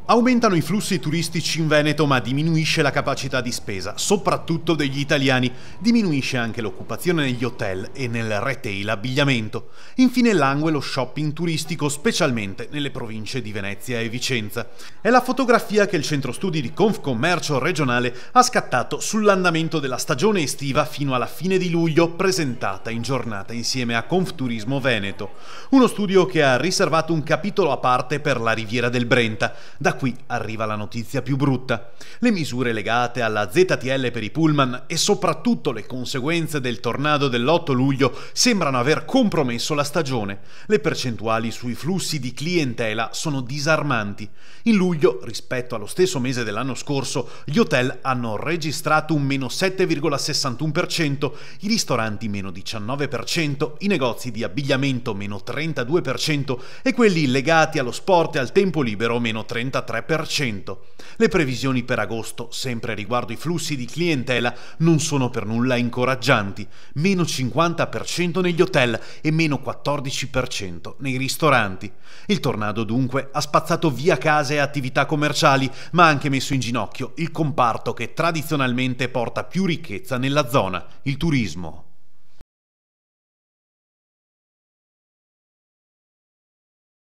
Aumentano i flussi turistici in Veneto, ma diminuisce la capacità di spesa, soprattutto degli italiani. Diminuisce anche l'occupazione negli hotel e nel retail abbigliamento. Infine langue lo shopping turistico, specialmente nelle province di Venezia e Vicenza. È la fotografia che il centro studi di Confcommercio regionale ha scattato sull'andamento della stagione estiva fino alla fine di luglio, presentata in giornata insieme a Confturismo Veneto. Uno studio che ha riservato un capitolo a parte per la Riviera del Brenta. Da qui arriva la notizia più brutta. Le misure legate alla ZTL per i pullman e soprattutto le conseguenze del tornado dell'8 luglio sembrano aver compromesso la stagione. Le percentuali sui flussi di clientela sono disarmanti. In luglio, rispetto allo stesso mese dell'anno scorso, gli hotel hanno registrato un meno 7,61%, i ristoranti meno 19%, i negozi di abbigliamento meno 32% e quelli legati allo sport e al tempo libero meno 33%. Le previsioni per agosto, sempre riguardo i flussi di clientela, non sono per nulla incoraggianti. Meno 50% negli hotel e meno 14% nei ristoranti. Il tornado dunque ha spazzato via case e attività commerciali, ma ha anche messo in ginocchio il comparto che tradizionalmente porta più ricchezza nella zona, il turismo.